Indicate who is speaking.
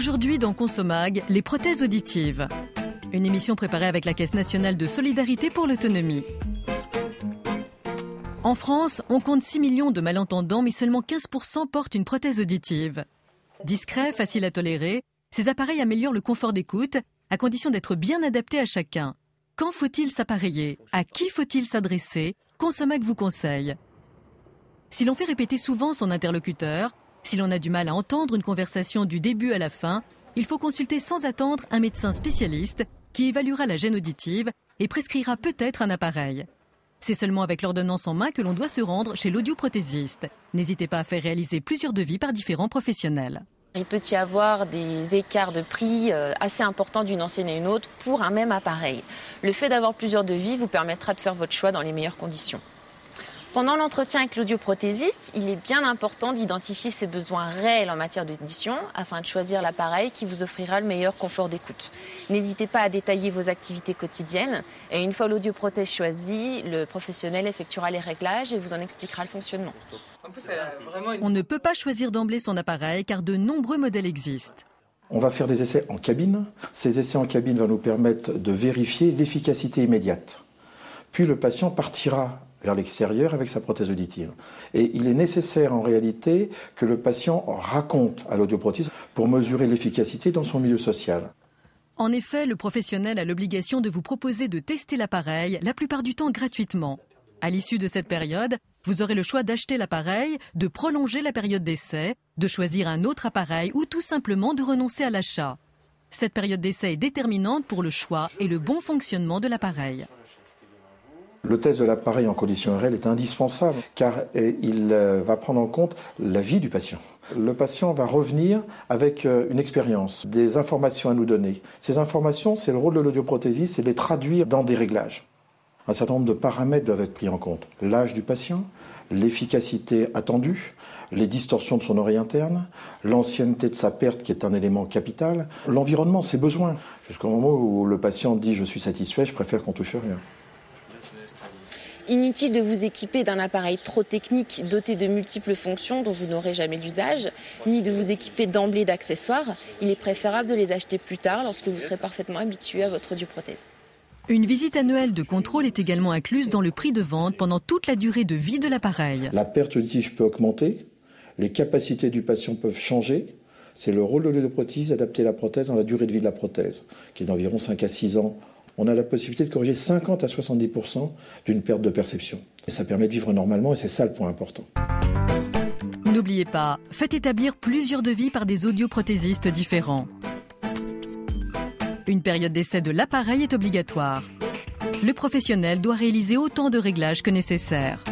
Speaker 1: Aujourd'hui dans Consomag, les prothèses auditives. Une émission préparée avec la Caisse nationale de solidarité pour l'autonomie. En France, on compte 6 millions de malentendants, mais seulement 15% portent une prothèse auditive. Discret, facile à tolérer, ces appareils améliorent le confort d'écoute, à condition d'être bien adaptés à chacun. Quand faut-il s'appareiller? À qui faut-il s'adresser? Consomag vous conseille. Si l'on fait répéter souvent son interlocuteur, si l'on a du mal à entendre une conversation du début à la fin, il faut consulter sans attendre un médecin spécialiste qui évaluera la gêne auditive et prescrira peut-être un appareil. C'est seulement avec l'ordonnance en main que l'on doit se rendre chez l'audioprothésiste. N'hésitez pas à faire réaliser plusieurs devis par différents professionnels.
Speaker 2: Il peut y avoir des écarts de prix assez importants d'une enseigne à une autre pour un même appareil. Le fait d'avoir plusieurs devis vous permettra de faire votre choix dans les meilleures conditions. Pendant l'entretien avec l'audioprothésiste, il est bien important d'identifier ses besoins réels en matière d'audition afin de choisir l'appareil qui vous offrira le meilleur confort d'écoute. N'hésitez pas à détailler vos activités quotidiennes et une fois l'audioprothèse choisie, le professionnel effectuera les réglages et vous en expliquera le fonctionnement.
Speaker 1: On ne peut pas choisir d'emblée son appareil car de nombreux modèles existent.
Speaker 3: On va faire des essais en cabine. Ces essais en cabine vont nous permettre de vérifier l'efficacité immédiate. Puis le patient partira vers l'extérieur avec sa prothèse auditive. Et il est nécessaire en réalité que le patient raconte à l'audioprothésiste pour mesurer l'efficacité dans son milieu social.
Speaker 1: En effet, le professionnel a l'obligation de vous proposer de tester l'appareil, la plupart du temps gratuitement. À l'issue de cette période, vous aurez le choix d'acheter l'appareil, de prolonger la période d'essai, de choisir un autre appareil ou tout simplement de renoncer à l'achat. Cette période d'essai est déterminante pour le choix et le bon fonctionnement de l'appareil.
Speaker 3: Le test de l'appareil en conditions réelles est indispensable car il va prendre en compte la vie du patient. Le patient va revenir avec une expérience, des informations à nous donner. Ces informations, c'est le rôle de l'audioprothésiste, c'est de les traduire dans des réglages. Un certain nombre de paramètres doivent être pris en compte. L'âge du patient, l'efficacité attendue, les distorsions de son oreille interne, l'ancienneté de sa perte qui est un élément capital, l'environnement, ses besoins. Jusqu'au moment où le patient dit « je suis satisfait, je préfère qu'on touche rien ».
Speaker 2: Inutile de vous équiper d'un appareil trop technique doté de multiples fonctions dont vous n'aurez jamais l'usage, ni de vous équiper d'emblée d'accessoires. Il est préférable de les acheter plus tard lorsque vous serez parfaitement habitué à votre audioprothèse.
Speaker 1: Une visite annuelle de contrôle est également incluse dans le prix de vente pendant toute la durée de vie de l'appareil.
Speaker 3: La perte auditive peut augmenter, les capacités du patient peuvent changer. C'est le rôle de l'audioprothésiste d'adapter la prothèse dans la durée de vie de la prothèse, qui est d'environ 5 à 6 ans. On a la possibilité de corriger 50 à 70% d'une perte de perception. Et ça permet de vivre normalement et c'est ça le point important.
Speaker 1: N'oubliez pas, faites établir plusieurs devis par des audioprothésistes différents. Une période d'essai de l'appareil est obligatoire. Le professionnel doit réaliser autant de réglages que nécessaire.